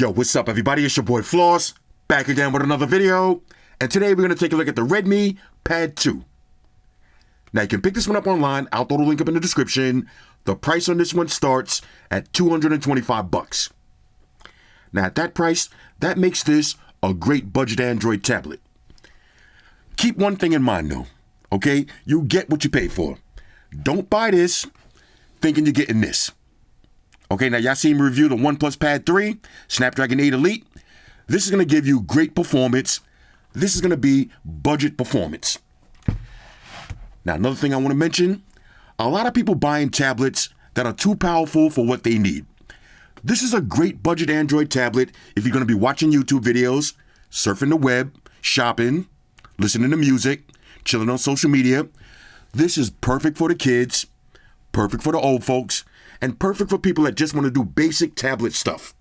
Yo, what's up, everybody? It's your boy Floss, back again with another video. And today we're going to take a look at the REDMI Pad 2. Now, you can pick this one up online. I'll throw the link up in the description. The price on this one starts at $225. Now, at that price, that makes this a great budget Android tablet. Keep one thing in mind, though, okay? You get what you pay for. Don't buy this thinking you're getting this. Okay, now y'all seen me review the OnePlus Pad 3, Snapdragon 8 Elite. This is going to give you great performance. This is going to be budget performance. Now, another thing I want to mention, a lot of people buying tablets that are too powerful for what they need. This is a great budget Android tablet if you're going to be watching YouTube videos, surfing the web, shopping, listening to music, chilling on social media. This is perfect for the kids, perfect for the old folks, and perfect for people that just want to do basic tablet stuff.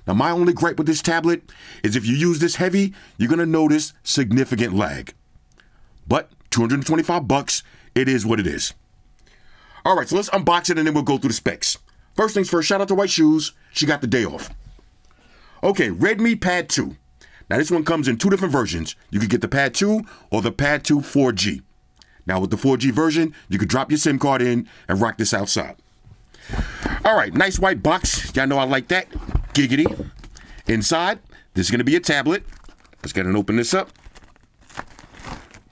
Now, my only gripe with this tablet is if you use this heavy, you're going to notice significant lag. But $225, it is what it is. All right, so let's unbox it and then we'll go through the specs. First things first, shout out to White Shoes. She got the day off. Okay, REDMI Pad 2. Now, this one comes in two different versions. You could get the Pad 2 or the Pad 2 4G. Now, with the 4G version, you could drop your SIM card in and rock this outside. All right, nice white box. Y'all know I like that. Giggity. Inside, this is going to be a tablet. Let's get and open this up.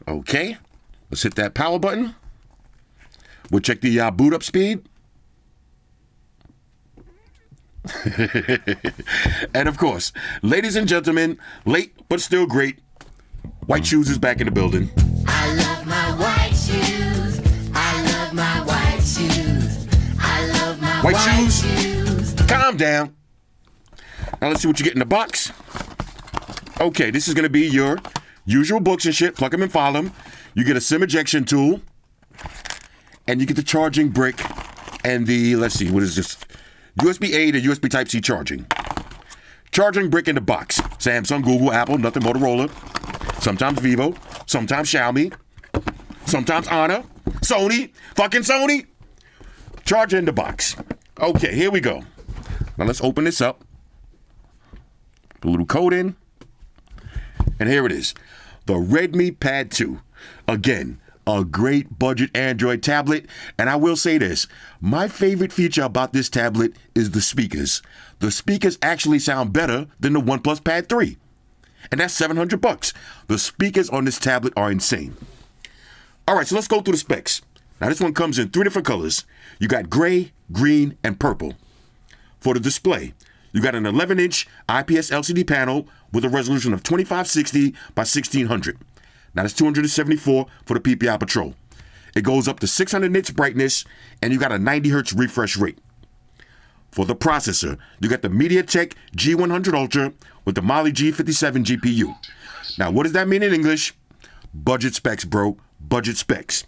Okay. Let's hit that power button. We'll check the boot up speed. And of course, ladies and gentlemen, late but still great, White Shoes is back in the building. I love my white shoes. I love my white shoes. I love my White white Shoes, shoes. calm down. Now let's see what you get in the box. Okay, this is going to be your usual books and shit. Plug them and file them. You get a SIM ejection tool. And you get the charging brick and the, let's see, what is this? USB-A to USB Type-C charging. Charging brick in the box. Samsung, Google, Apple, nothing Motorola. Sometimes Vivo. Sometimes Xiaomi. Sometimes Honor. Sony. Fucking Sony. Charger in the box. Okay, here we go. Now let's open this up. Put a little code in. And here it is. The REDMI Pad 2. Again, a great budget Android tablet. And I will say this. My favorite feature about this tablet is the speakers. The speakers actually sound better than the OnePlus Pad 3. And that's $700. The speakers on this tablet are insane. All right, so let's go through the specs. Now, this one comes in three different colors. You got gray, green, and purple. For the display, you got an 11-inch IPS LCD panel with a resolution of 2560 by 1600. Now, that's 274 for the PPI Patrol. It goes up to 600 nits brightness, and you got a 90 hertz refresh rate. For the processor, you got the MediaTek G100 Ultra with the Mali G57 GPU. Now, what does that mean in English? Budget specs, bro. Budget specs.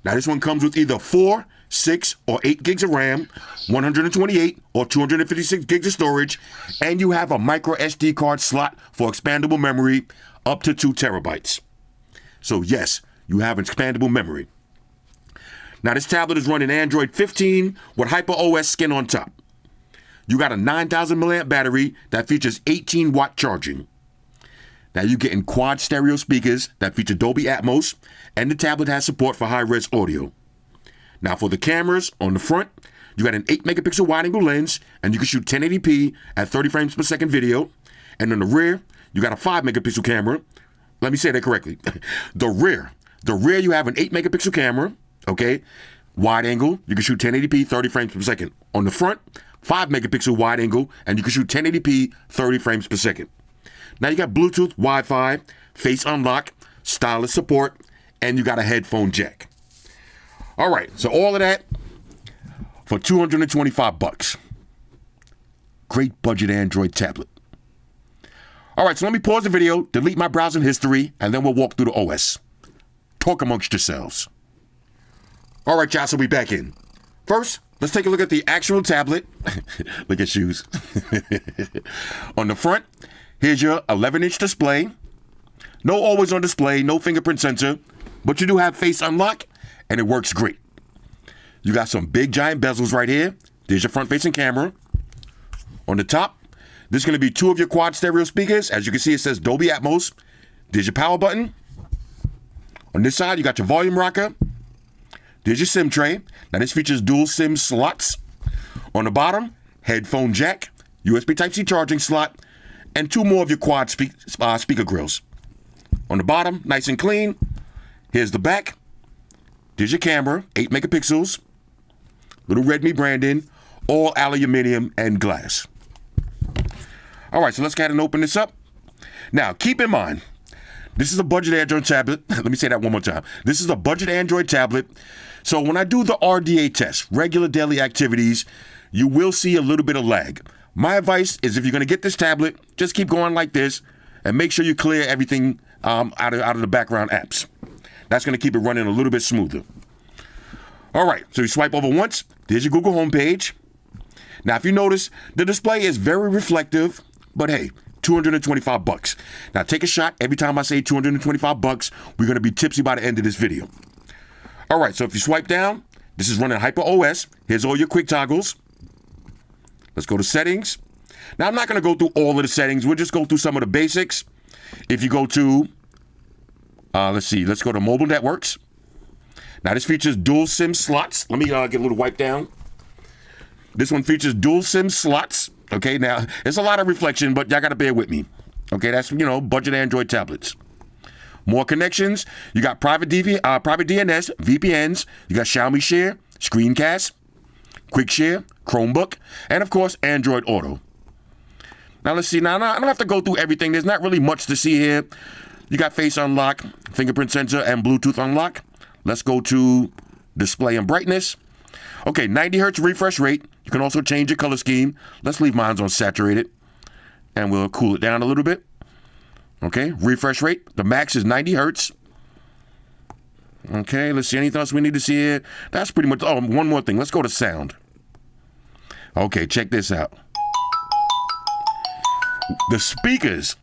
Now, this one comes with either 4, 6, or 8 gigs of RAM, 128 or 256 gigs of storage, and you have a micro SD card slot for expandable memory up to 2 terabytes. So, yes, you have expandable memory. Now, this tablet is running Android 15 with HyperOS skin on top. You got a 9,000 milliamp battery that features 18-watt charging. Now, you're getting quad stereo speakers that feature Dolby Atmos, and the tablet has support for high-res audio. Now, for the cameras on the front, you got an 8-megapixel wide-angle lens, and you can shoot 1080p at 30 frames per second video. And on the rear, you got a 5-megapixel camera. Let me say that correctly. The rear, you have an 8-megapixel camera, okay? Wide angle, you can shoot 1080p, 30 frames per second. On the front, 5-megapixel wide angle, and you can shoot 1080p, 30 frames per second. Now you got Bluetooth, Wi-Fi, face unlock, stylus support, and you got a headphone jack. All right, so all of that for $225. Great budget Android tablet. All right, so let me pause the video, delete my browsing history, and then we'll walk through the OS. Talk amongst yourselves. All right, y'all, so we back in. First, let's take a look at the actual tablet. Look at shoes. On the front, here's your 11-inch display. No always on display, no fingerprint sensor, but you do have face unlock, and it works great. You got some big giant bezels right here. There's your front-facing camera. On the top, This is going to be 2 of your quad stereo speakers. As you can see, it says Dolby Atmos. There's your power button. On this side, you got your volume rocker. There's your SIM tray. Now, this features dual SIM slots. On the bottom, headphone jack, USB Type-C charging slot, and 2 more of your quad speaker grills. On the bottom, nice and clean. Here's the back. There's your camera, 8 megapixels. Little REDMI branding, all aluminum and glass. All right, so let's go ahead and open this up. Now, keep in mind, this is a budget Android tablet. Let me say that one more time. This is a budget Android tablet. So when I do the RDA test, regular daily activities, you will see a little bit of lag. My advice is if you're going to get this tablet, just keep going like this and make sure you clear everything out of the background apps. That's going to keep it running a little bit smoother. All right, so you swipe over once. There's your Google homepage. Now, if you notice, the display is very reflective, but hey, $225. Now, take a shot. Every time I say $225, we're going to be tipsy by the end of this video. All right, so if you swipe down, this is running Hyper OS. Here's all your quick toggles. Let's go to settings. Now, I'm not going to go through all of the settings. We'll just go through some of the basics. If you go to, let's go to mobile networks. Now, this features dual SIM slots. Let me get a little wipe down. This one features dual SIM slots. Okay, now, it's a lot of reflection, but y'all got to bear with me. Okay, that's, budget Android tablets. More connections. You got private DNS, VPNs. You got Xiaomi Share, Screencast, Quick Share, Chromebook, and of course, Android Auto. Now let's see. Now I don't have to go through everything. There's not really much to see here. You got face unlock, fingerprint sensor, and Bluetooth unlock. Let's go to display and brightness. Okay, 90 hertz refresh rate. You can also change your color scheme. Let's leave mine on saturated, and we'll cool it down a little bit. Okay, refresh rate. The max is 90 hertz. Okay, let's see. Anything else we need to see here? That's pretty much. Oh, one more thing. Let's go to sound. Okay, check this out. The speakers.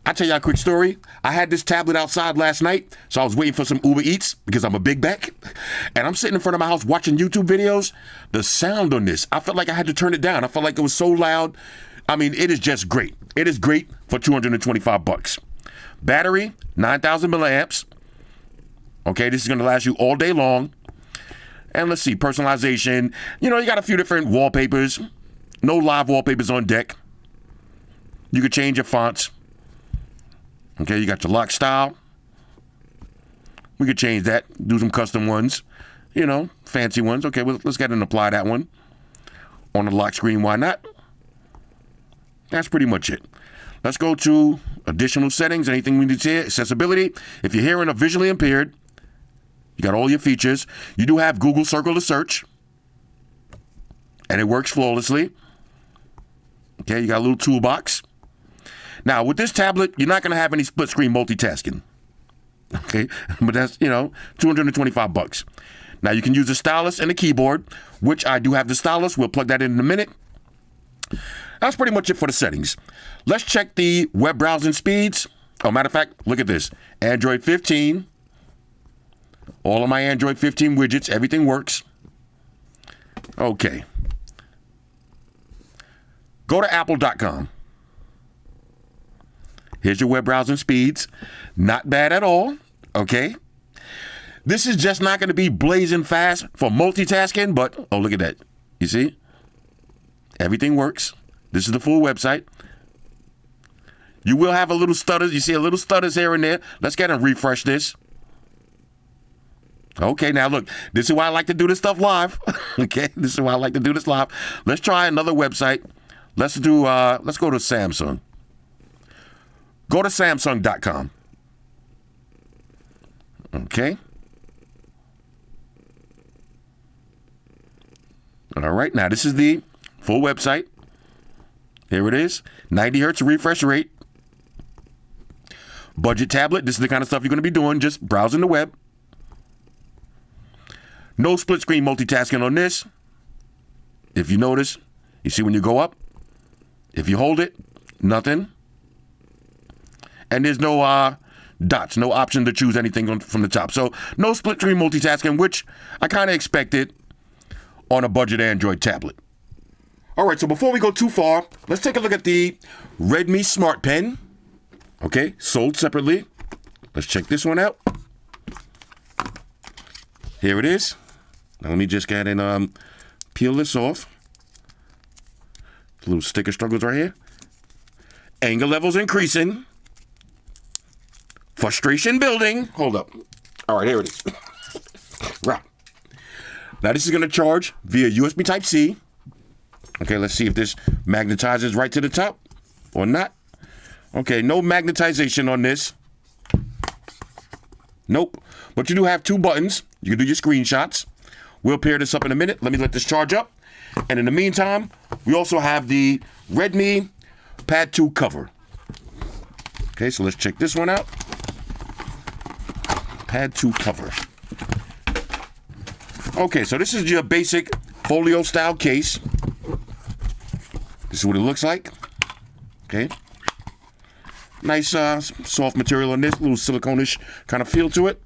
I'll tell you a quick story. I had this tablet outside last night, so I was waiting for some Uber Eats because I'm a big back. And I'm sitting in front of my house watching YouTube videos. The sound on this, I felt like I had to turn it down. I felt like it was so loud. I mean, it is just great. It is great for $225. Battery, 9,000 milliamps. Okay, this is going to last you all day long. And let's see, personalization. You got a few different wallpapers. No live wallpapers on deck. You could change your fonts. Okay, you got your lock style. We could change that, do some custom ones, fancy ones. Okay, well, let's go ahead and apply that one on the lock screen. Why not? That's pretty much it. Let's go to additional settings. Anything we need to see? Accessibility. If you're hearing or visually impaired, you got all your features. You do have Google Circle to search, and it works flawlessly. Okay, you got a little toolbox. Now, with this tablet, you're not going to have any split screen multitasking. Okay, but that's, $225. Now, you can use the stylus and the keyboard, which I do have the stylus. We'll plug that in a minute. That's pretty much it for the settings. Let's check the web browsing speeds. Oh, matter of fact, look at this. Android 15. All of my Android 15 widgets, everything works. Okay. Go to apple.com. Here's your web browsing speeds. Not bad at all, okay? This is just not going to be blazing fast for multitasking, but, oh, look at that. You see? Everything works. This is the full website. You will have a little stutters. You see a little stutters here and there. Let's get and refresh this. Okay, now look, this is why I like to do this stuff live. Okay, this is why I like to do this live. Let's try another website. Let's go to Samsung. Go to Samsung.com. Okay. All right, now this is the full website. Here it is, 90 hertz refresh rate. Budget tablet, this is the kind of stuff you're going to be doing, just browsing the web. No split screen multitasking on this. If you notice, you see when you go up, if you hold it, nothing. And there's no dots, no option to choose anything from the top. So no split screen multitasking, which I kind of expected on a budget Android tablet. All right, so before we go too far, let's take a look at the REDMI Smart Pen. Okay, sold separately. Let's check this one out. Here it is. Now let me just go ahead and peel this off. Little sticker struggles right here. Anger levels increasing. Frustration building. Hold up. All right, here it is. Right. Now this is going to charge via USB Type-C. Okay, let's see if this magnetizes right to the top or not. Okay, no magnetization on this. Nope. But you do have 2 buttons. You can do your screenshots. We'll pair this up in a minute. Let me let this charge up. And in the meantime, we also have the REDMI Pad 2 cover. Okay, so let's check this one out. Pad 2 cover. Okay, so this is your basic folio style case. This is what it looks like. Okay. Nice soft material on this, little silicone-ish kind of feel to it.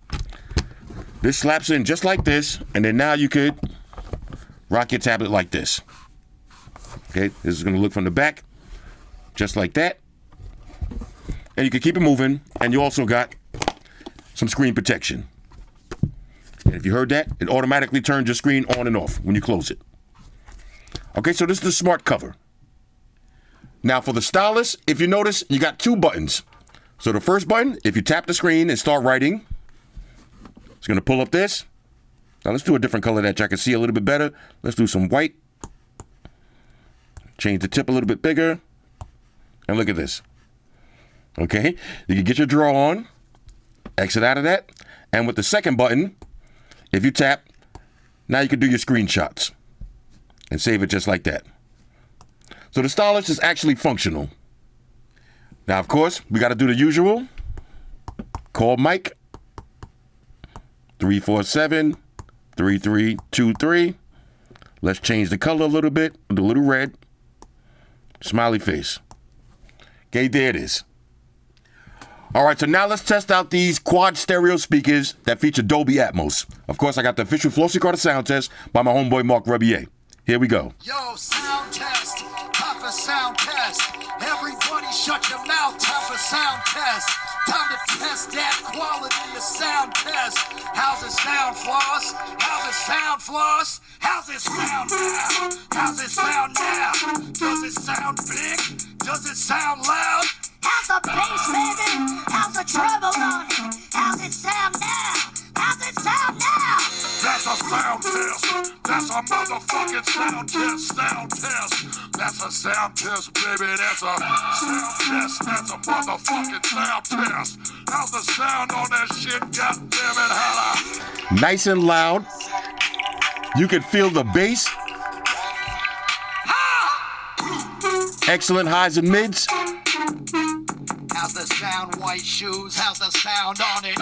This slaps in just like this, and then now you could rock your tablet like this. Okay, this is going to look from the back, just like that. And you can keep it moving, and you also got some screen protection. And if you heard that, it automatically turns your screen on and off when you close it. Okay, so this is the smart cover. Now for the stylus, if you notice, you got 2 buttons. So the first button, if you tap the screen and start writing, it's going to pull up this. Now let's do a different color that y'all can see a little bit better. Let's do some white. Change the tip a little bit bigger. And look at this. Okay, you can get your draw on, exit out of that. And with the second button, if you tap, now you can do your screenshots and save it just like that. So the stylus is actually functional. Now, of course, we got to do the usual. Call Mike. 347-3323. Let's change the color a little bit. Do a little red. Smiley face. Okay, there it is. All right, so now let's test out these quad stereo speakers that feature Dolby Atmos. Of course, I got the official Flossy Carter sound test by my homeboy Mark Rebier. Here we go. Yo, sound test. Time for sound test. Everybody shut your mouth. Time for sound test. Time to test that quality of sound test. How's it sound, Floss? How's it sound, Floss? How's it sound now? How's it sound now? Does it sound big? Does it sound loud? How's the bass, baby? How's the treble on it? How's it sound now? How's it sound now? That's a sound test. That's a motherfucking sound test. Sound test. That's a sound test, baby. That's a sound test. That's a motherfucking sound test. How's the sound on that shit? God damn it, holla. Nice and loud. You can feel the bass. Excellent highs and mids. How's the sound, white shoes? How's the sound on it?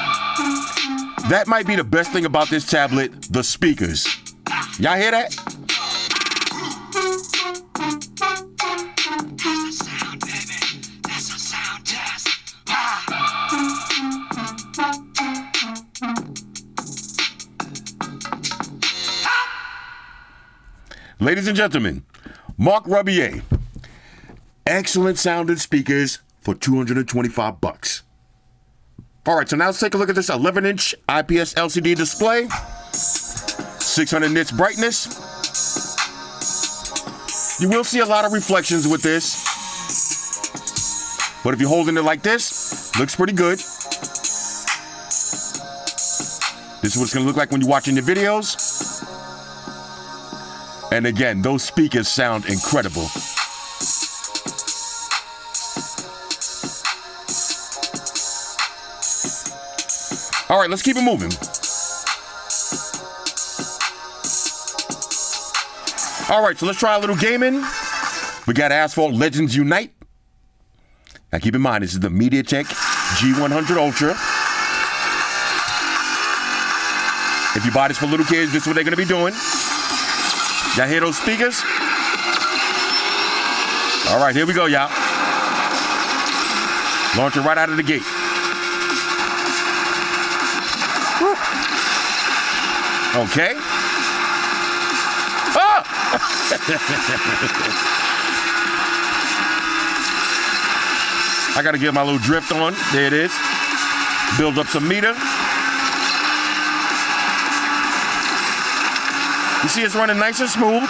That might be the best thing about this tablet, the speakers. Y'all hear that? How's the sound, baby? That's a sound test. Ladies and gentlemen, Mark Rebier. Excellent sounding speakers for $225. All right, so now let's take a look at this 11-inch IPS LCD display. 600 nits brightness. You will see a lot of reflections with this. But if you're holding it like this, looks pretty good. This is what it's gonna look like when you're watching your videos. And again, those speakers sound incredible. All right, let's keep it moving. All right, so let's try a little gaming. We got Asphalt Legends Unite. Now keep in mind, this is the MediaTek G100 Ultra. If you buy this for little kids, this is what they're gonna be doing. Y'all hear those speakers? All right, here we go, y'all. Launching right out of the gate. Okay. Ah! I got to get my little drift on. There it is. Build up some meter. You see it's running nice and smooth.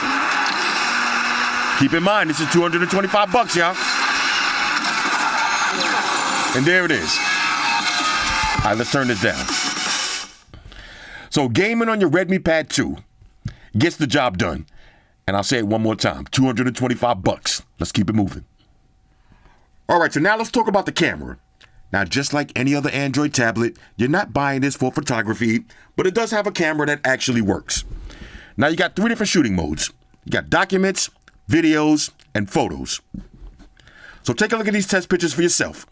Keep in mind, this is $225, y'all. And there it is. All right, let's turn this down. So gaming on your Redmi Pad 2 gets the job done. And I'll say it one more time, $225. Let's keep it moving. All right, so now let's talk about the camera. Now, just like any other Android tablet, you're not buying this for photography, but it does have a camera that actually works. Now, you got 3 different shooting modes. You got documents, videos, and photos. So take a look at these test pictures for yourself.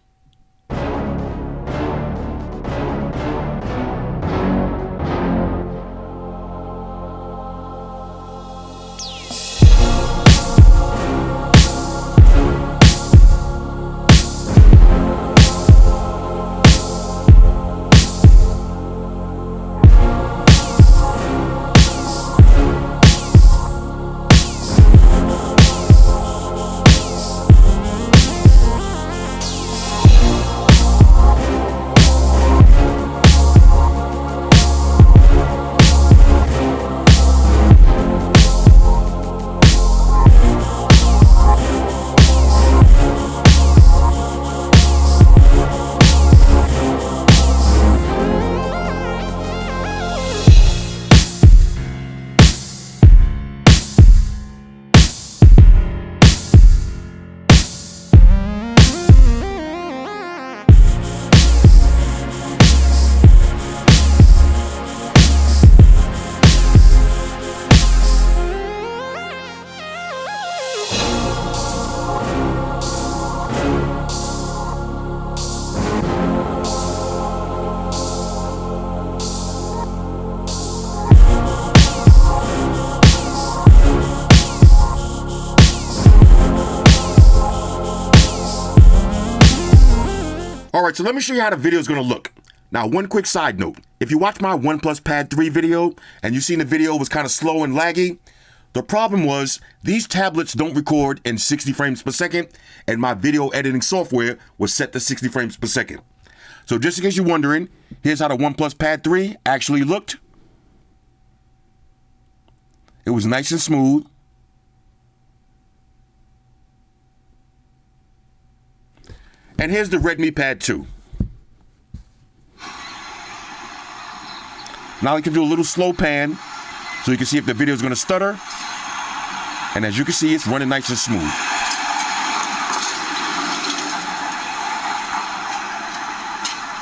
All right, so let me show you how the video is going to look. Now, one quick side note. If you watch my OnePlus Pad 3 video and you seen the video was kind of slow and laggy, the problem was these tablets don't record in 60 frames per second, and my video editing software was set to 60 frames per second. So just in case you're wondering, here's how the OnePlus Pad 3 actually looked. It was nice and smooth. And here's the Redmi Pad 2. Now you can do a little slow pan so you can see if the video is going to stutter. And as you can see, it's running nice and smooth.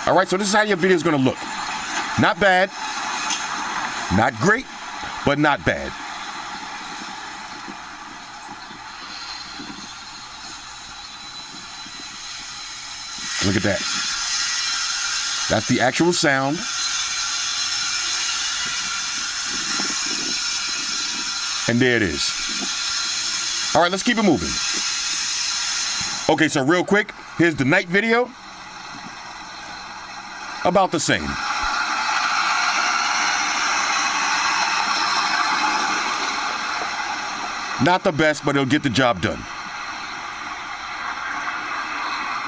All right, so this is how your video is going to look. Not bad, not great, but not bad. Look at that. That's the actual sound. And there it is. All right, let's keep it moving. Okay, so real quick, here's the night video. About the same. Not the best, but it'll get the job done.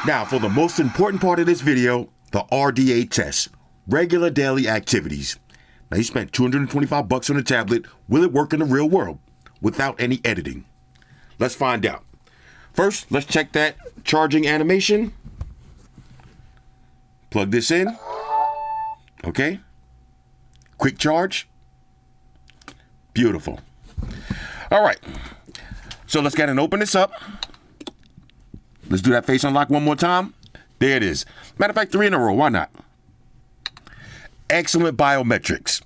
Now, for the most important part of this video, the RDA test, regular daily activities. Now, you spent $225 on a tablet. Will it work in the real world without any editing? Let's find out. First, let's check that charging animation. Plug this in. Okay. Quick charge. Beautiful. All right. So let's go ahead and open this up. Let's do that face unlock one more time. There it is. Matter of fact, 3 in a row. Why not? Excellent biometrics.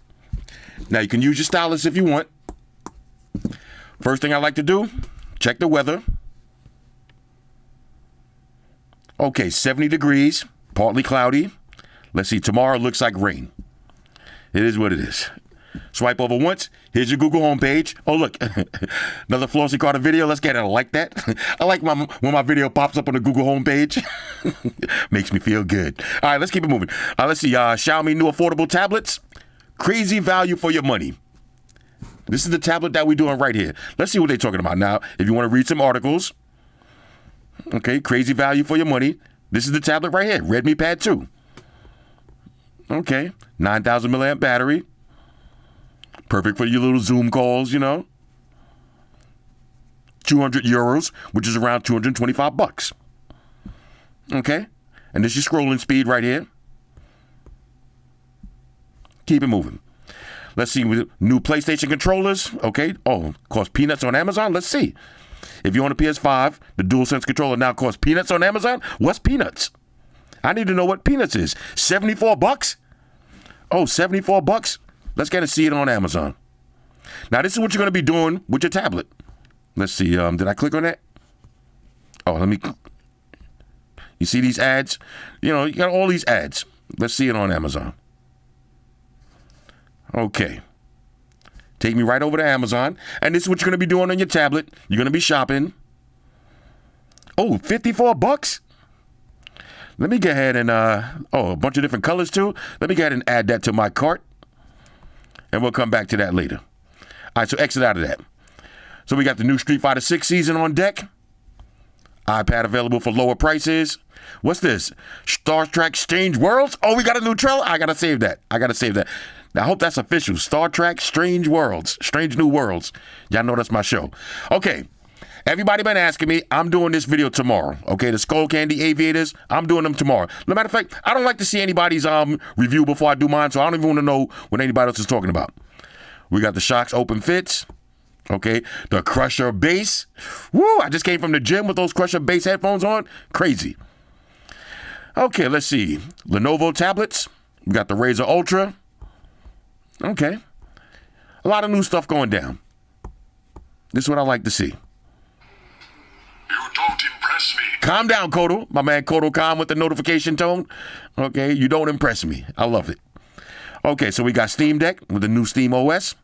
Now, you can use your stylus if you want. First thing I like to do, check the weather. Okay, 70 degrees, partly cloudy. Let's see, tomorrow looks like rain. It is what it is. Swipe over once. Here's your Google homepage. Oh, look, another Flossy Carter video. Let's get it. I like that. I like when my video pops up on the Google homepage. Makes me feel good. All right, let's keep it moving. Let's see. Xiaomi new affordable tablets. Crazy value for your money. This is the tablet that we're doing right here. Let's see what they're talking about. Now, if you want to read some articles, okay, crazy value for your money. This is the tablet right here, Redmi Pad 2. Okay, 9,000 milliamp battery. Perfect for your little Zoom calls, you know. 200 euros, which is around 225 bucks. Okay, and this is your scrolling speed right here. Keep it moving. Let's see, with new PlayStation controllers. Okay, oh, cost peanuts on Amazon. Let's see. If you want a PS5, the DualSense controller now costs peanuts on Amazon. What's peanuts? I need to know what peanuts is. 74 bucks? Oh, 74 bucks? Let's get to see it on Amazon. Now, this is what you're going to be doing with your tablet. Let's see. Did I click on that? Oh, let me. You see these ads? You know, you got all these ads. Let's see it on Amazon. Okay. Take me right over to Amazon. And this is what you're going to be doing on your tablet. You're going to be shopping. Oh, 54 bucks? Let me go ahead and, a bunch of different colors too. Let me go ahead and add that to my cart. And we'll come back to that later. All right, so exit out of that. So we got the new Street Fighter 6 season on deck. iPad available for lower prices. What's this? Star Trek Strange Worlds? Oh, we got a new trailer? I got to save that. Now, I hope that's official. Star Trek Strange Worlds. Strange New Worlds. Y'all know that's my show. Okay. Everybody been asking me. I'm doing this video tomorrow. Okay, the Skull Candy Aviators, I'm doing them tomorrow. No matter of fact, I don't like to see anybody's review before I do mine, so I don't even want to know what anybody else is talking about. We got the Shocks Open Fits. Okay, the Crusher Bass. Woo, I just came from the gym with those Crusher Bass headphones on. Crazy. Okay, let's see. Lenovo tablets. We got the Razer Ultra. Okay. A lot of new stuff going down. This is what I like to see. You don't impress me. Calm down, Kodo. My man Kodo Khan with the notification tone. Okay, you don't impress me. I love it. Okay, so we got Steam Deck with the new Steam OS.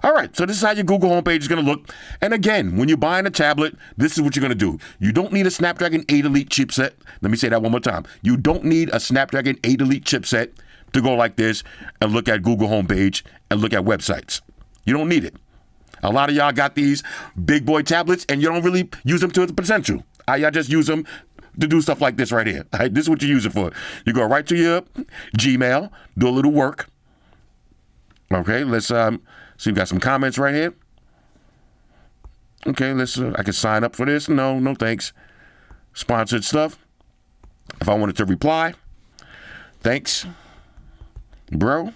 All right, so this is how your Google homepage is going to look. And again, when you're buying a tablet, this is what you're going to do. You don't need a Snapdragon 8 Elite chipset. Let me say that one more time. You don't need a Snapdragon 8 Elite chipset to go like this and look at Google homepage and look at websites. You don't need it. A lot of y'all got these big boy tablets and you don't really use them to its potential. Y'all just use them to do stuff like this right here. Right, this is what you use it for. You go right to your Gmail, do a little work. Okay, let's so you got some comments right here. Okay, let's I can sign up for this. No thanks. Sponsored stuff. If I wanted to reply, thanks, bro.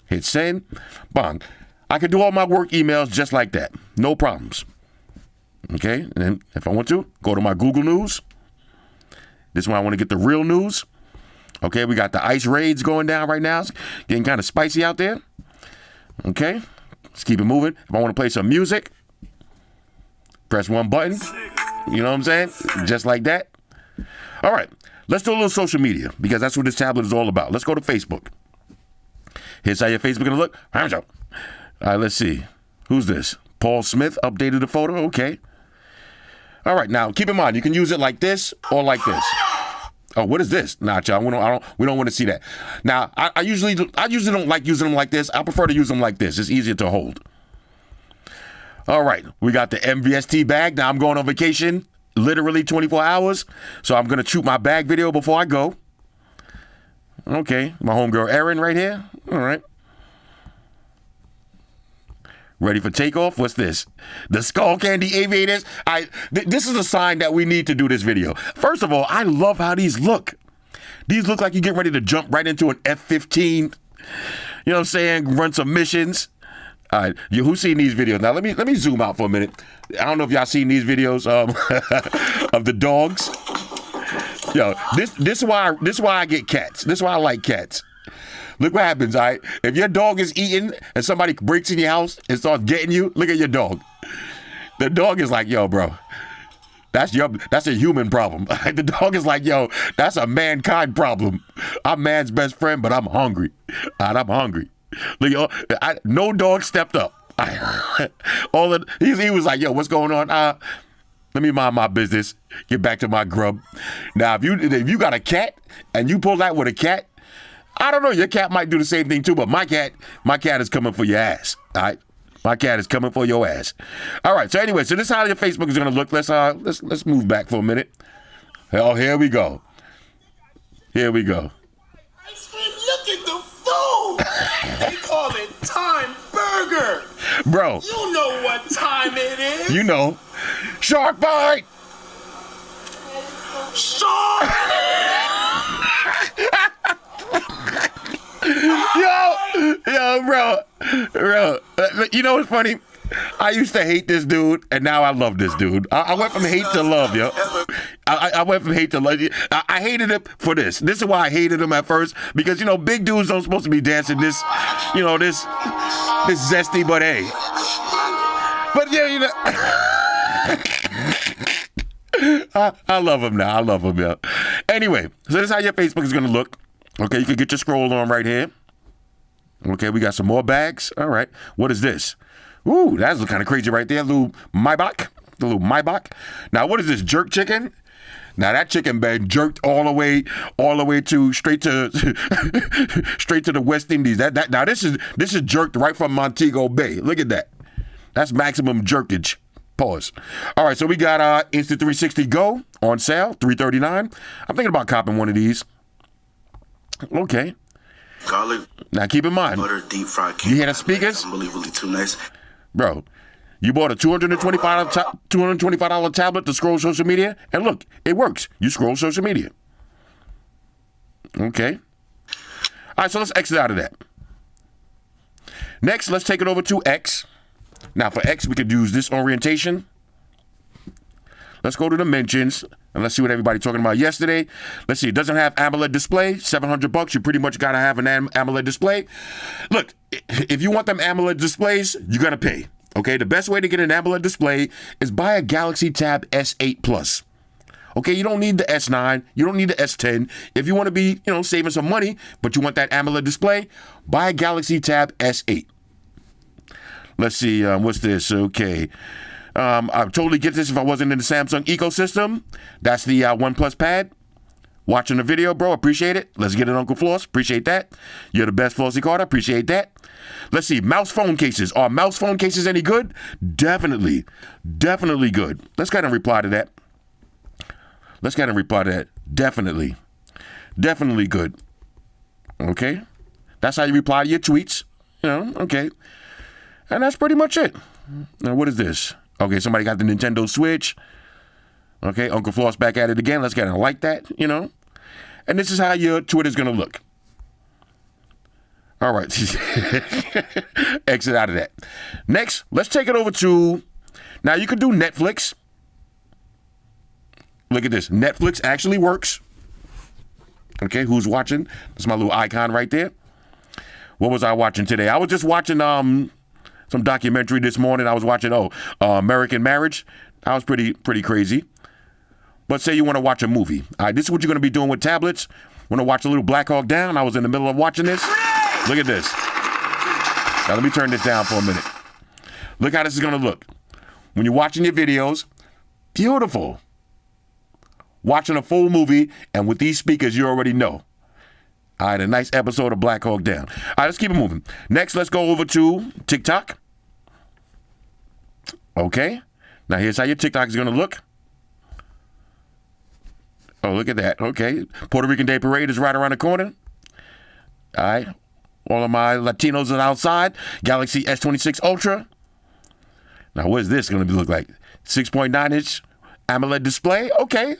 Hit send. Bang. I could do all my work emails just like that. No problems. Okay, and then if I want to, go to my Google News. This is when I want to get the real news. Okay, we got the ice raids going down right now. It's getting kind of spicy out there. Okay, let's keep it moving. If I want to play some music, press one button. You know what I'm saying? Just like that. All right, let's do a little social media because that's what this tablet is all about. Let's go to Facebook. Here's how your Facebook gonna look. All right, let's see. Who's this? Paul Smith updated the photo. Okay. All right, now keep in mind you can use it like this or like this. Oh, what is this? Nah, y'all. We don't want to see that. Now, I usually don't like using them like this. I prefer to use them like this. It's easier to hold. All right, we got the MVST bag. Now I'm going on vacation, literally 24 hours. So I'm gonna shoot my bag video before I go. Okay, my homegirl Erin right here. All right. Ready for takeoff? What's this? The Skull Candy Aviators. This is a sign that we need to do this video. First of all, I love how these look. These look like you get ready to jump right into an F-15. You know what I'm saying? Run some missions. All right, who's seen these videos? Now let me zoom out for a minute. I don't know if y'all seen these videos of the dogs. Yo, this is why I get cats. This is why I like cats. Look what happens, all right? If your dog is eating and somebody breaks in your house and starts getting you, look at your dog. The dog is like, yo, bro, that's a human problem. The dog is like, yo, that's a mankind problem. I'm man's best friend, but I'm hungry. All right, I'm hungry. Look, no dog stepped up. He was like, yo, what's going on? Let me mind my business. Get back to my grub. Now, if you got a cat and you pull out with a cat, I don't know. Your cat might do the same thing too, but my cat is coming for your ass. All right. My cat is coming for your ass. All right. So anyway, so this is how your Facebook is gonna look. Let's move back for a minute. Oh, here we go. Here we go. Look at the food. They call it Time Burger. Bro. You know what time it is. You know. Shark bite. Shark. Yo, bro. You know what's funny? I used to hate this dude, and now I love this dude. I went from hate to love, yo. I went from hate to love. I hated him for this. This is why I hated him at first, because, you know, big dudes don't supposed to be dancing this, you know, this zesty, but hey. But yeah, you know. I love him now. I love him, yo. Anyway, so this is how your Facebook is going to look. Okay, you can get your scroll on right here. Okay, we got some more bags. All right. What is this? Ooh, that's kind of crazy right there. The little Maybach. Now, what is this? Jerk chicken? Now that chicken been jerked all the way to straight to the West Indies. Now this is jerked right from Montego Bay. Look at that. That's maximum jerkage. Pause. All right, so we got Insta360 Go on sale, $339. I'm thinking about copping one of these. Okay. Garlic. Now keep in mind, butter, deep fried. You hear the speakers? Unbelievably too nice. Bro, you bought a $225 tablet to scroll social media, and look, it works. You scroll social media. Okay. All right, so let's exit out of that. Next, let's take it over to X. Now, for X, we could use this orientation. Let's go to the mentions, and let's see what everybody's talking about yesterday. Let's see. It doesn't have AMOLED display. $700. You pretty much got to have an AMOLED display. Look, if you want them AMOLED displays, you got to pay. Okay? The best way to get an AMOLED display is buy a Galaxy Tab S8 Plus. Okay? You don't need the S9. You don't need the S10. If you want to be, saving some money, but you want that AMOLED display, buy a Galaxy Tab S8. Let's see. What's this? Okay. I totally get this if I wasn't in the Samsung ecosystem. That's the OnePlus Pad. Watching the video, bro. Appreciate it. Let's get it, Uncle Floss. Appreciate that. You're the best, Flossy Carter. Appreciate that. Let's see. Mouse phone cases. Are mouse phone cases any good? Definitely. Definitely good. Let's kind of reply to that. Definitely. Definitely good. Okay. That's how you reply to your tweets. Okay. And that's pretty much it. Now, what is this? Okay, somebody got the Nintendo Switch. Okay, Uncle Floss back at it again. Let's get it like that, And this is how your Twitter's going to look. All right. Exit out of that. Next, let's take it over to... Now, you could do Netflix. Look at this. Netflix actually works. Okay, who's watching? That's my little icon right there. What was I watching today? I was just watching... some documentary this morning. I was watching, American Marriage. That was pretty crazy. But say you want to watch a movie. All right, this is what you're going to be doing with tablets. Want to watch a little Black Hawk Down? I was in the middle of watching this. Look at this. Now, let me turn this down for a minute. Look how this is going to look. When you're watching your videos, beautiful. Watching a full movie, and with these speakers, you already know. All right, a nice episode of Black Hawk Down. All right, let's keep it moving. Next, let's go over to TikTok. Okay. Now, here's how your TikTok is going to look. Oh, look at that. Okay. Puerto Rican Day Parade is right around the corner. All right. All of my Latinos are outside. Galaxy S26 Ultra. Now, what is this going to look like? 6.9-inch AMOLED display. Okay.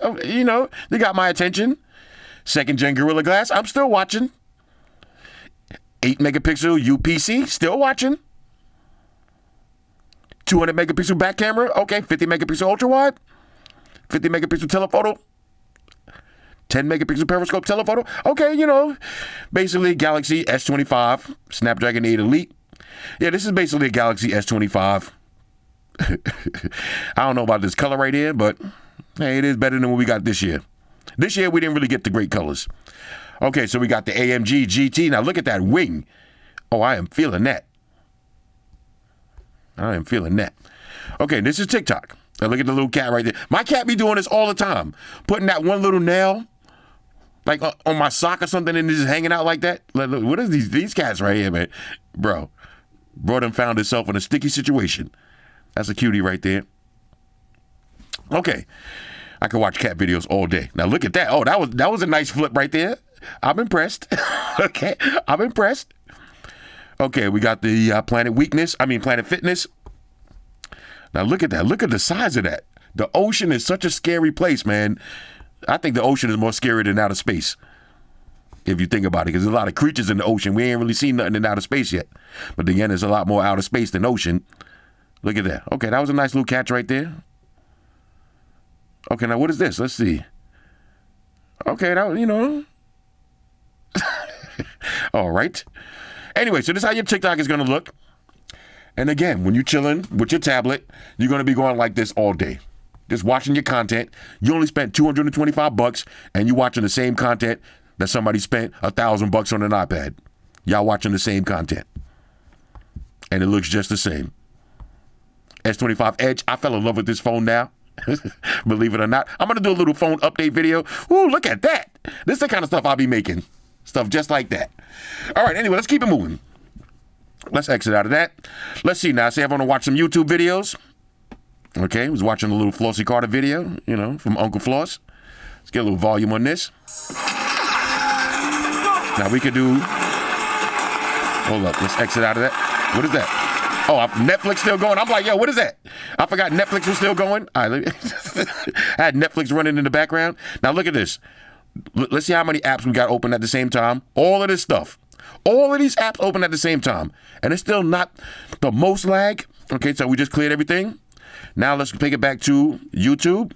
They got my attention. Second gen Gorilla Glass, I'm still watching. 8 megapixel UPC, still watching. 200 megapixel back camera, okay. 50 megapixel ultra wide. 50 megapixel telephoto. 10 megapixel periscope telephoto. Okay, basically Galaxy S25, Snapdragon 8 Elite. Yeah, this is basically a Galaxy S25. I don't know about this color right here, but hey, it is better than what we got this year. This year, we didn't really get the great colors. Okay, so we got the AMG GT. Now, look at that wing. Oh, I am feeling that. Okay, this is TikTok. Now, look at the little cat right there. My cat be doing this all the time. Putting that one little nail like on my sock or something, and it's just hanging out like that. Like, look, what is these cats right here, man? Bro done found himself in a sticky situation. That's a cutie right there. Okay, I can watch cat videos all day. Now look at that. Oh, that was a nice flip right there. I'm impressed. Okay, I'm impressed. Okay, we got the Planet Fitness. Now look at that. Look at the size of that. The ocean is such a scary place, man. I think the ocean is more scary than outer space, if you think about it, because there's a lot of creatures in the ocean. We ain't really seen nothing in outer space yet. But again, there's a lot more outer space than ocean. Look at that. Okay, that was a nice little catch right there. Okay, now what is this? Let's see. Okay, that, all right. Anyway, so this is how your TikTok is going to look. And again, when you're chilling with your tablet, you're going to be going like this all day. Just watching your content. You only spent $225 and you're watching the same content that somebody spent $1,000 on an iPad. Y'all watching the same content. And it looks just the same. S25 Edge, I fell in love with this phone now. Believe it or not. I'm going to do a little phone update video. Ooh, look at that. This is the kind of stuff I'll be making. Stuff just like that. All right, anyway, let's keep it moving. Let's exit out of that. Let's see now. Say I want to watch some YouTube videos. Okay, I was watching a little Flossy Carter video, from Uncle Floss. Let's get a little volume on this. Now we could do, hold up, let's exit out of that. What is that? Oh, Netflix still going? I'm like, yo, what is that? I forgot Netflix was still going. All right, I had Netflix running in the background. Now look at this. Let's see how many apps we got open at the same time. All of this stuff. All of these apps open at the same time. And it's still not the most lag. Okay, so we just cleared everything. Now let's take it back to YouTube.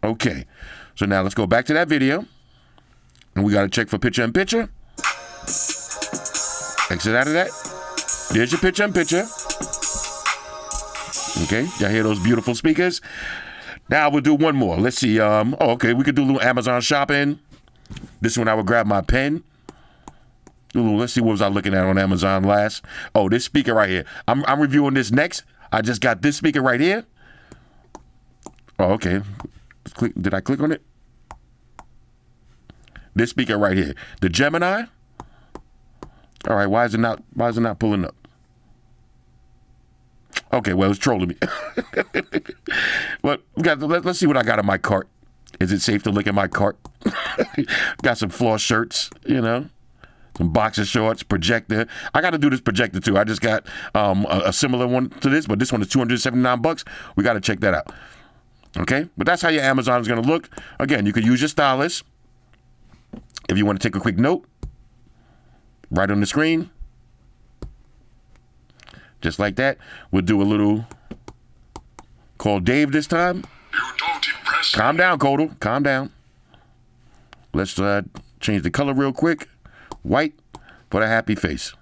Okay, so now let's go back to that video. And we got to check for picture-in-picture. Exit out of that. There's your picture-in-picture. Okay, y'all hear those beautiful speakers? Now we'll do one more. Let's see. Okay, we could do a little Amazon shopping. This one I would grab my pen. Let's see what was I looking at on Amazon last. Oh, this speaker right here. I'm reviewing this next. I just got this speaker right here. Oh, okay. Did I click on it? This speaker right here. The Gemini. All right, why is it not pulling up? Okay, well, it's trolling me. But let's see what I got in my cart. Is it safe to look at my cart? Got some floss shirts, some boxer shorts, projector. I got to do this projector too. I just got a similar one to this, but this one is $279. We got to check that out. Okay, but that's how your Amazon is going to look. Again, you could use your stylus if you want to take a quick note. Right on the screen. Just like that. We'll do a little call Dave this time. You don't impress me. Calm down, Codal. Calm down. Let's change the color real quick. White. Put a happy face.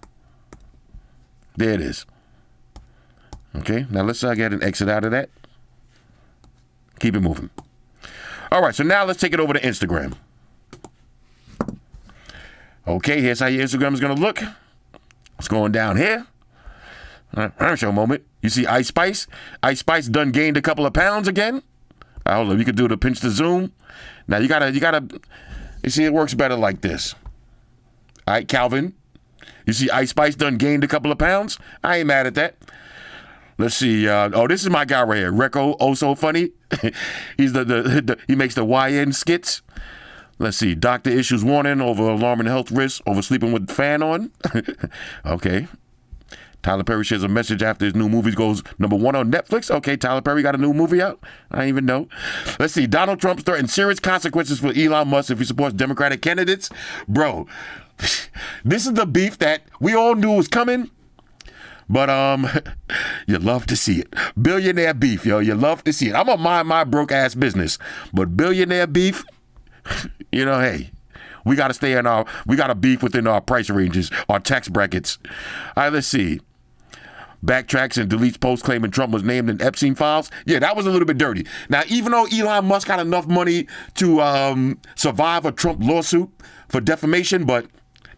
There it is. Okay, now let's get an exit out of that. Keep it moving. All right, so now let's take it over to Instagram. Okay, here's how your Instagram is going to look. It's going down here. Show a moment. You see Ice Spice? Ice Spice done gained a couple of pounds again. Hold on, you could do the pinch to zoom. Now you gotta, you see it works better like this. All right, Calvin. You see Ice Spice done gained a couple of pounds? I ain't mad at that. Let's see. This is my guy right here. Recco, oh so funny. He's he makes the YN skits. Let's see. Doctor issues warning over alarming health risks over sleeping with the fan on. Okay. Tyler Perry shares a message after his new movie goes #1 on Netflix. Okay, Tyler Perry got a new movie out? I didn't even know. Let's see. Donald Trump threatens serious consequences for Elon Musk if he supports Democratic candidates. Bro, this is the beef that we all knew was coming. But you love to see it. Billionaire beef, yo. You love to see it. I'm gonna mind my broke ass business. But billionaire beef, hey. We got to we got to beef within our price ranges, our tax brackets. All right, let's see. Backtracks and deletes posts claiming Trump was named in Epstein files. Yeah, that was a little bit dirty. Now, even though Elon Musk got enough money to survive a Trump lawsuit for defamation, but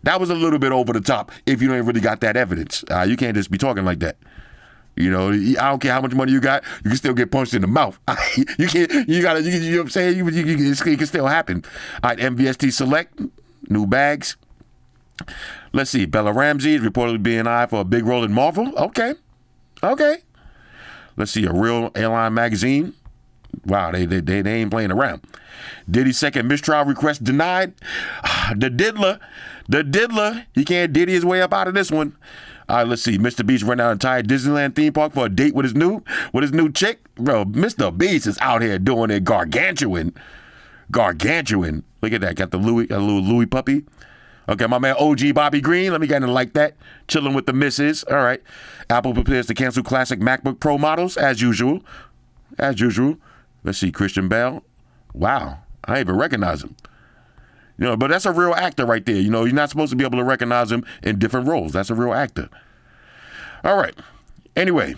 that was a little bit over the top if you ain't really got that evidence. You can't just be talking like that. You know, I don't care how much money you got, you can still get punched in the mouth. You can't, you know what I'm saying? It can still happen. All right, MVST Select, new bags. Let's see, Bella Ramsey is reportedly being eyed for a big role in Marvel. Okay. Let's see, a Real Airline magazine. Wow, they ain't playing around. Diddy's second mistrial request denied. The diddler, he can't diddy his way up out of this one. All right, let's see. Mr. Beast ran out an entire Disneyland theme park for a date with his new chick. Bro, Mr. Beast is out here doing it gargantuan. Look at that. Got the little Louis puppy. Okay, my man OG Bobby Green. Let me get into like that. Chilling with the missus. All right. Apple prepares to cancel classic MacBook Pro models as usual. Let's see. Christian Bale. Wow. I didn't even recognize him. You know, but that's a real actor right there. You know, you're not supposed to be able to recognize him in different roles. That's a real actor. All right. Anyway,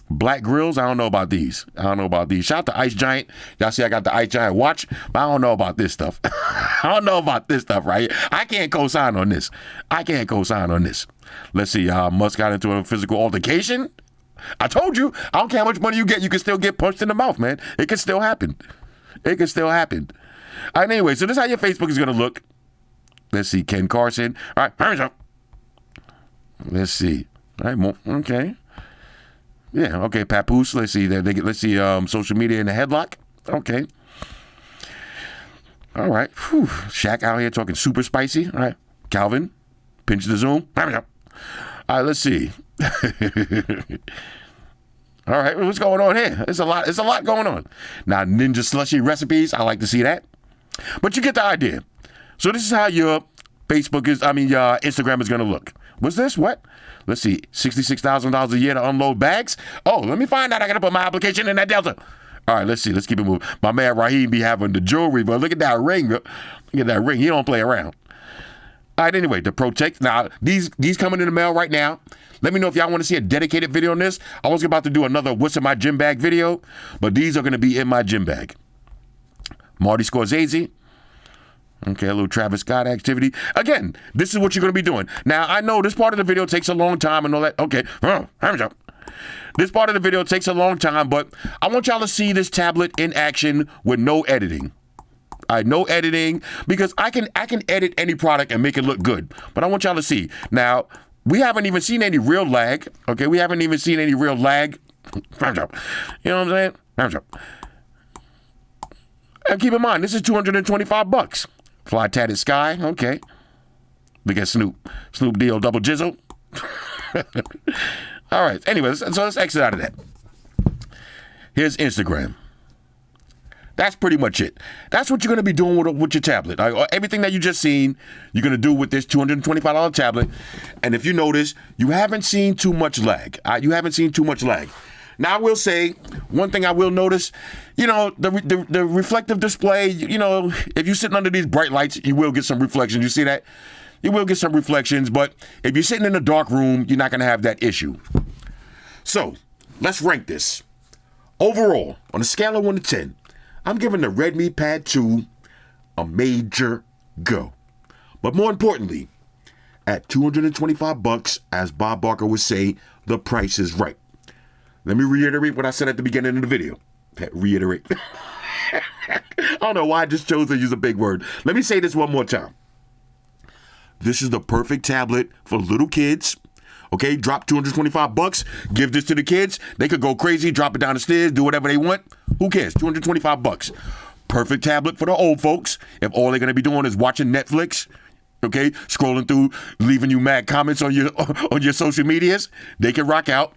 black grills, I don't know about these. Shout out to Ice Giant. Y'all see I got the Ice Giant watch, but I don't know about this stuff. Right? I can't co-sign on this. Let's see. Musk got into a physical altercation. I told you, I don't care how much money you get, you can still get punched in the mouth, man. It can still happen. All right, anyway, so this is how your Facebook is going to look. Let's see, Ken Carson. All right, hurry up. Let's see. All right, okay. Yeah, okay, Papoose. Let's see. Let's see social media in the headlock. Okay. All right. Whew. Shaq out here talking super spicy. All right. Calvin, pinch the zoom. Hurry up. All right, let's see. All right, what's going on here? It's a lot going on. Now, Ninja Slushy recipes, I like to see that. But you get the idea. So this is how your Instagram is going to look. What's this? What? Let's see, $66,000 a year to unload bags? Oh, let me find out. I got to put my application in that Delta. All right, let's see. Let's keep it moving. My man Raheem be having the jewelry, but look at that ring. He don't play around. All right, anyway, the Protect. Now, these coming in the mail right now. Let me know if y'all want to see a dedicated video on this. I was about to do another What's in My Gym Bag video, but these are going to be in my gym bag. Marty Scorsese. Okay, a little Travis Scott activity. Again, this is what you're going to be doing. Now, I know this part of the video takes a long time and all that. Okay, this part of the video takes a long time, but I want y'all to see this tablet in action with no editing. No editing, because I can edit any product and make it look good. But I want y'all to see. Now, we haven't even seen any real lag. Okay, you know what I'm saying? And keep in mind, this is $225. Fly Tatted Sky. Okay. Look at Snoop D-O double jizzle. All right. Anyways, so let's exit out of that. Here's Instagram. That's pretty much it. That's what you're going to be doing with your tablet. Everything that you just seen, you're going to do with this $225 tablet. And if you notice, you haven't seen too much lag. Now, I will say, one thing I will notice, you know, the reflective display, you know, if you're sitting under these bright lights, you will get some reflections. You see that? You will get some reflections, but if you're sitting in a dark room, you're not going to have that issue. So, let's rank this. Overall, on a scale of 1 to 10, I'm giving the Redmi Pad 2 a major go. But more importantly, at $225, as Bob Barker would say, the price is right. Let me reiterate what I said at the beginning of the video. Reiterate. I don't know why I just chose to use a big word. Let me say this one more time. This is the perfect tablet for little kids. Okay, drop $225. Give this to the kids. They could go crazy, drop it down the stairs, do whatever they want. Who cares? $225. Perfect tablet for the old folks. If all they're gonna be doing is watching Netflix, okay, scrolling through, leaving you mad comments on your social medias, they can rock out.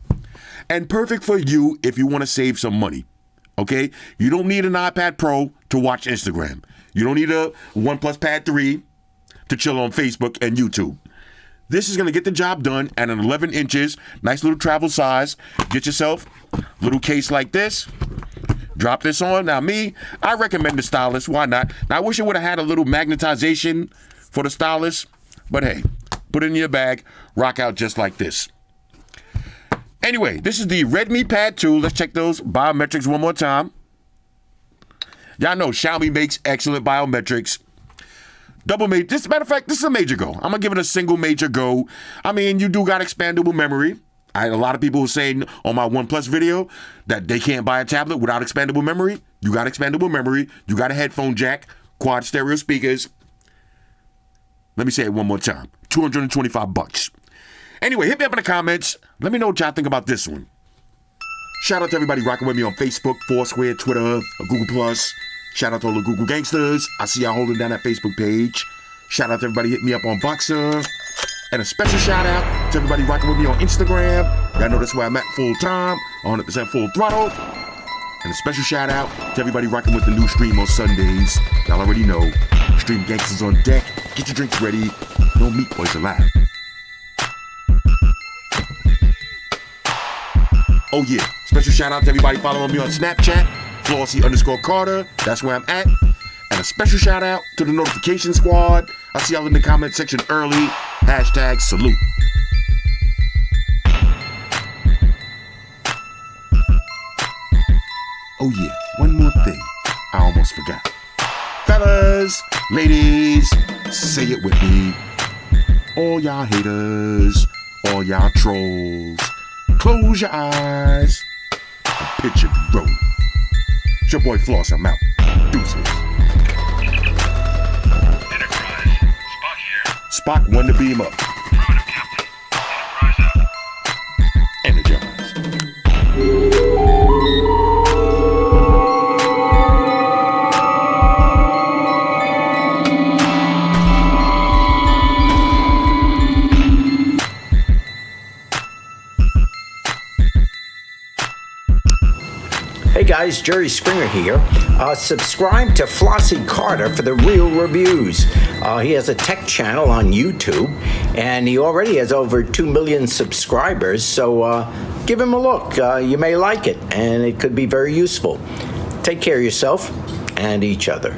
And perfect for you if you want to save some money. Okay, you don't need an iPad Pro to watch Instagram. You don't need a OnePlus Pad 3 to chill on Facebook and YouTube. This is going to get the job done at an 11 inches, nice little travel size. Get yourself a little case like this. Drop this on. Now I recommend the Stylus. Why not? Now I wish it would have had a little magnetization for the Stylus, but hey, put it in your bag, rock out just like this. Anyway, this is the Redmi Pad 2. Let's check those biometrics one more time. Y'all know Xiaomi makes excellent biometrics. Matter of fact, this is a major go. I'm going to give it a single major go. I mean, you do got expandable memory. A lot of people were saying on my OnePlus video that they can't buy a tablet without expandable memory. You got expandable memory. You got a headphone jack, quad stereo speakers. Let me say it one more time. $225. Anyway, hit me up in the comments. Let me know what y'all think about this one. Shout out to everybody rocking with me on Facebook, Foursquare, Twitter, Google Plus. Shout out to all the Google gangsters. I see y'all holding down that Facebook page. Shout out to everybody hitting me up on Voxer. And a special shout out to everybody rocking with me on Instagram. Y'all know that's where I'm at full time, 100% full throttle. And a special shout out to everybody rocking with the new stream on Sundays. Y'all already know. Stream gangsters on deck. Get your drinks ready. No meat boys allowed. Oh yeah, special shout out to everybody following me on Snapchat, Flossy_Carter, that's where I'm at. And a special shout out to the notification squad. I see y'all in the comment section early. Hashtag salute. Oh yeah, one more thing I almost forgot. Fellas, ladies, say it with me. All y'all haters, all y'all trolls, close your eyes and picture the road. It's your boy Floss, I'm out. Deuces. Enterprise, Spock here. Spock won the beam up. Affirmative, Captain. Enterprise out. Energize. Hey guys, Jerry Springer here. Subscribe to Flossy Carter for the real reviews. He has a tech channel on YouTube, and he already has over 2 million subscribers, so give him a look. You may like it, and it could be very useful. Take care of yourself and each other.